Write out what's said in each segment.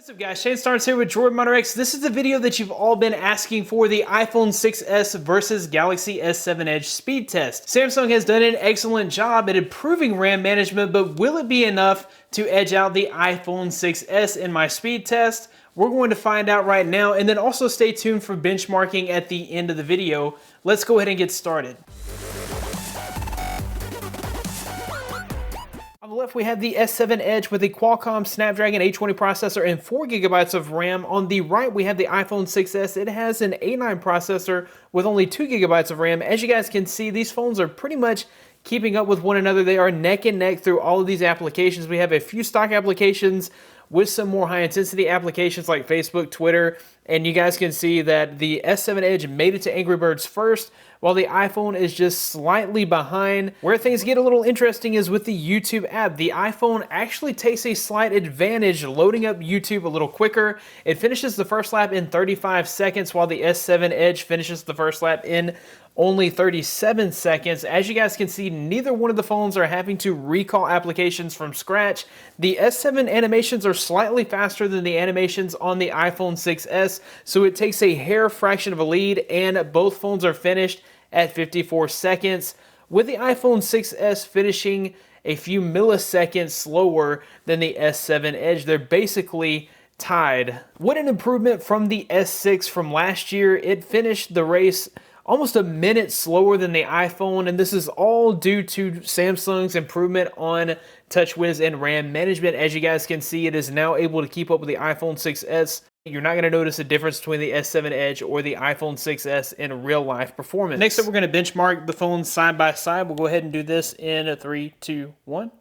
What's up guys, Starnes here with DroidModderX. This is the video that you've all been asking for, the iPhone 6s versus Galaxy S7 Edge speed test. Samsung has done an excellent job at improving RAM management, but will it be enough to edge out the iPhone 6s in my speed test? We're going to find out right now, and then also stay tuned for benchmarking at the end of the video. Let's go ahead and get started. On the left, we have the S7 Edge with a Qualcomm Snapdragon 820 processor and 4 GB of RAM. On the right, we have the iPhone 6s. It has an A9 processor with only 2 GB of RAM. As you guys can see, these phones are pretty much keeping up with one another. They are neck and neck through all of these applications. We have a few stock applications with some more high-intensity applications like Facebook, Twitter, and you guys can see that the S7 Edge made it to Angry Birds first, while the iPhone is just slightly behind. Where things get a little interesting is with the YouTube app. The iPhone actually takes a slight advantage loading up YouTube a little quicker. It finishes the first lap in 35 seconds, while the S7 Edge finishes the first lap in only 37 seconds. As you guys can see, neither one of the phones are having to recall applications from scratch. The S7 animations are slightly faster than the animations on the iPhone 6s, so it takes a hair fraction of a lead, and both phones are finished at 54 seconds, with the iPhone 6s finishing a few milliseconds slower than the S7 Edge. They're basically tied. What an improvement from the S6 from last year. It finished the race almost a minute slower than the iPhone, and this is all due to Samsung's improvement on TouchWiz and RAM management. As you guys can see, it is now able to keep up with the iPhone 6s. You're not going to notice a difference between the S7 Edge or the iPhone 6s in real life performance. Next up, we're going to benchmark the phones side by side. We'll go ahead and do this in 3, 2, 1.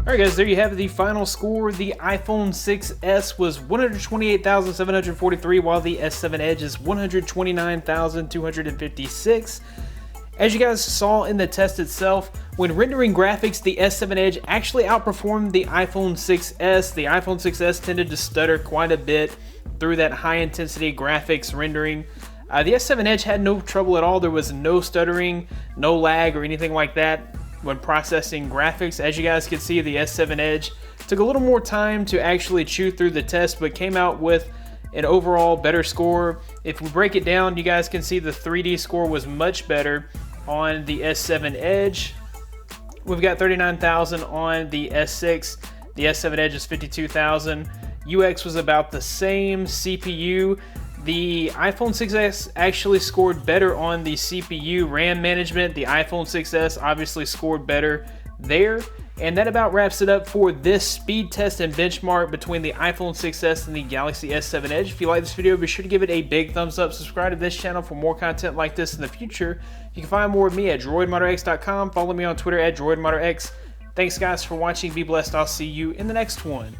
Alright guys, there you have the final score. The iPhone 6s was 128,743, while the S7 Edge is 129,256. As you guys saw in the test itself, when rendering graphics, the S7 Edge actually outperformed the iPhone 6s. The iPhone 6s tended to stutter quite a bit through that high-intensity graphics rendering. The S7 Edge had no trouble at all. There was no stuttering, no lag, or anything like that when processing graphics. As you guys can see, the S7 Edge took a little more time to actually chew through the test, but came out with an overall better score. If we break it down, you guys can see the 3D score was much better on the S7 Edge. We've got 39,000 on the S6. The S7 Edge is 52,000. UX was about the same. CPU, the iPhone 6s actually scored better on the CPU RAM management. The iPhone 6s obviously scored better there. And that about wraps it up for this speed test and benchmark between the iPhone 6s and the Galaxy S7 Edge. If you like this video, be sure to give it a big thumbs up. Subscribe to this channel for more content like this in the future. You can find more of me at droidmodderx.com. Follow me on Twitter at droidmodderx. Thanks guys for watching. Be blessed. I'll see you in the next one.